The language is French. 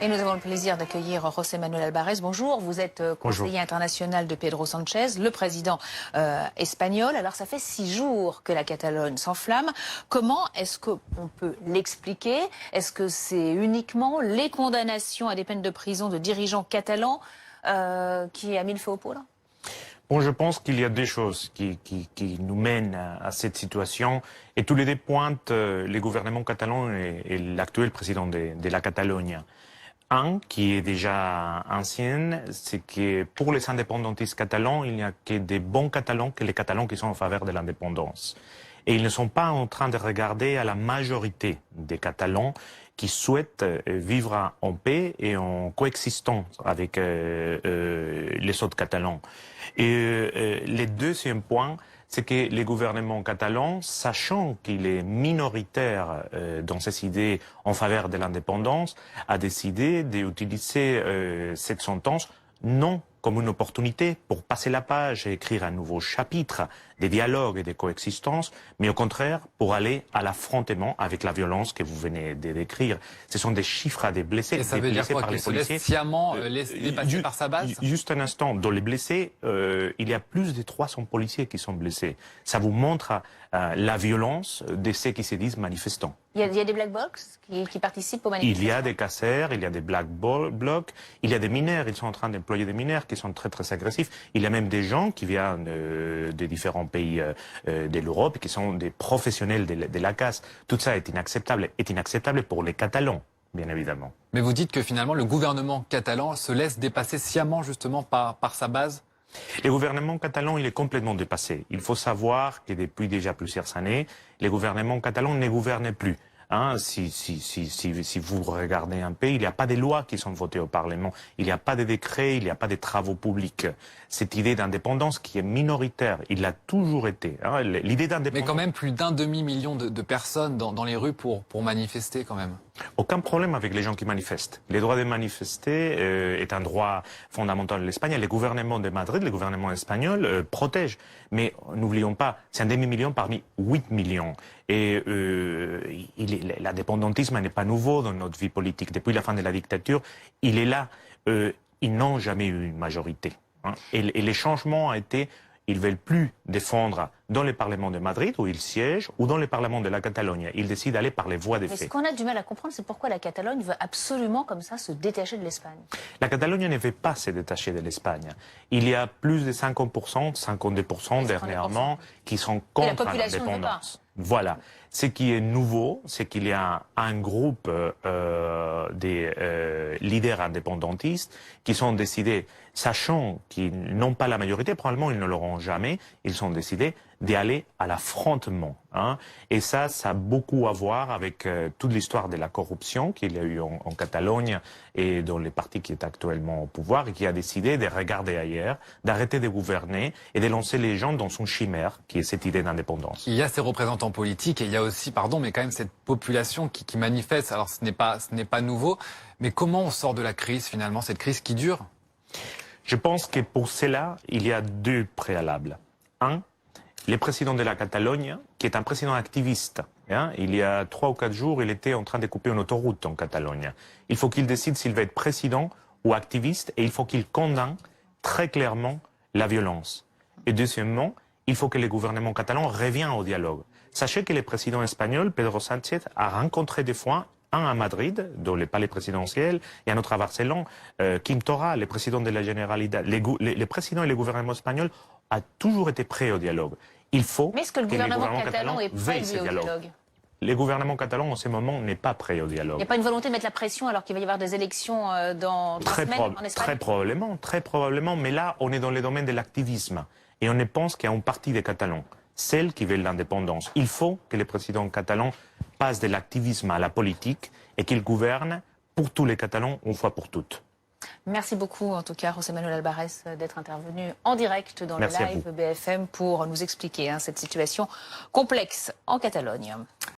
Et nous avons le plaisir d'accueillir José Manuel Alvarez. Bonjour, vous êtes conseiller international de Pedro Sánchez, le président espagnol. Alors ça fait 6 jours que la Catalogne s'enflamme. Comment est-ce qu'on peut l'expliquer? Est-ce que c'est uniquement les condamnations à des peines de prison de dirigeants catalans qui a mis le feu aux poudres? Bon, je pense qu'il y a des choses qui nous mènent à cette situation et tous les deux pointent les gouvernements catalans et l'actuel président de la Catalogne. Un qui est déjà ancien, c'est que pour les indépendantistes catalans, il n'y a que des bons catalans, que les catalans qui sont en faveur de l'indépendance. Et ils ne sont pas en train de regarder à la majorité des Catalans qui souhaitent vivre en paix et en coexistence avec les autres Catalans. Et le deuxième point, c'est que les gouvernements catalans, sachant qu'il est minoritaire dans ses idées en faveur de l'indépendance, a décidé d'utiliser cette sentence non comme une opportunité pour passer la page et écrire un nouveau chapitre des dialogues et des coexistences, mais au contraire pour aller à l'affrontement avec la violence que vous venez de décrire. Ce sont des chiffres à des blessés. Et ça veut dire quoi, qu'il se laisse sciemment dépasser par sa base? Juste un instant, dans les blessés, il y a plus de 300 policiers qui sont blessés. Ça vous montre la violence de ceux qui se disent manifestants. Il y a des black blocs qui participent aux manifestations? Il y a des casseurs, il y a des black blocs, il y a des mineurs, ils sont en train d'employer des mineurs qui sont très très agressifs. Il y a même des gens qui viennent de différents pays de l'Europe, qui sont des professionnels de la casse. Tout ça est inacceptable pour les Catalans, bien évidemment. Mais vous dites que finalement le gouvernement catalan se laisse dépasser sciemment justement par sa base? Le gouvernement catalan, il est complètement dépassé. Il faut savoir que depuis déjà plusieurs années, les gouvernements catalans ne gouvernent plus. Hein, si vous regardez un peu, il n'y a pas de lois qui sont votées au Parlement, il n'y a pas de décrets, il n'y a pas de travaux publics. Cette idée d'indépendance qui est minoritaire, il l'a toujours été. Hein, l'idée d'indépendance. Mais quand même plus d'un demi-million de personnes dans les rues pour manifester quand même. Aucun problème avec les gens qui manifestent. Le droit de manifester est un droit fondamental de l'Espagne. Les gouvernements de Madrid, les gouvernements espagnols protègent. Mais n'oublions pas, c'est un demi-million parmi 8 millions. Et l'indépendantisme n'est pas nouveau dans notre vie politique. Depuis la fin de la dictature, il est là. Ils n'ont jamais eu une majorité. Hein. Et les changements ont été... Ils ne veulent plus défendre dans le Parlement de Madrid, où ils siègent, ou dans le Parlement de la Catalogne. Ils décident d'aller par les voies des faits. Mais ce qu'on a du mal à comprendre, c'est pourquoi la Catalogne veut absolument, comme ça, se détacher de l'Espagne. La Catalogne ne veut pas se détacher de l'Espagne. Il y a plus de 50%, 52% dernièrement, qui sont contre l'indépendance. Voilà. Ce qui est nouveau, c'est qu'il y a un groupe des leaders indépendantistes qui sont décidés, sachant qu'ils n'ont pas la majorité, probablement ils ne l'auront jamais, ils sont décidés d'aller à l'affrontement. Hein. Et ça a beaucoup à voir avec toute l'histoire de la corruption qu'il y a eu en Catalogne et dans les partis qui est actuellement au pouvoir et qui a décidé de regarder ailleurs, d'arrêter de gouverner et de lancer les gens dans son chimère, qui est cette idée d'indépendance. Il y a ces représentants politiques et il y a aussi, pardon, mais quand même cette population qui manifeste. Alors ce n'est pas nouveau, mais comment on sort de la crise finalement, cette crise qui dure? Je pense que pour cela, il y a 2 préalables. Un, le président de la Catalogne, qui est un président activiste. Hein, il y a 3 ou 4 jours, il était en train de couper une autoroute en Catalogne. Il faut qu'il décide s'il va être président ou activiste et il faut qu'il condamne très clairement la violence. Et deuxièmement, il faut que le gouvernement catalan revienne au dialogue. Sachez que le président espagnol, Pedro Sánchez, a rencontré des fois un à Madrid, dans le palais présidentiel, et un autre à Barcelone, Quim Torra, le président de la Generalitat. Les présidents et le gouvernement espagnol ont toujours été prêts au dialogue. Il faut Mais est-ce que le gouvernement catalan est prêt au dialogue? Le gouvernement catalan, en ce moment, n'est pas prêt au dialogue. Il n'y a pas une volonté de mettre la pression alors qu'il va y avoir des élections dans 3 semaines en Espagne? Très probablement, mais là, on est dans le domaine de l'activisme. Et on ne pense qu'il y a une partie des Catalans, celle qui veut l'indépendance. Il faut que le président catalan passe de l'activisme à la politique et qu'il gouverne pour tous les Catalans, une fois pour toutes. Merci beaucoup, en tout cas, José Manuel Alvarez, d'être intervenu en direct dans le live BFM pour nous expliquer cette situation complexe en Catalogne.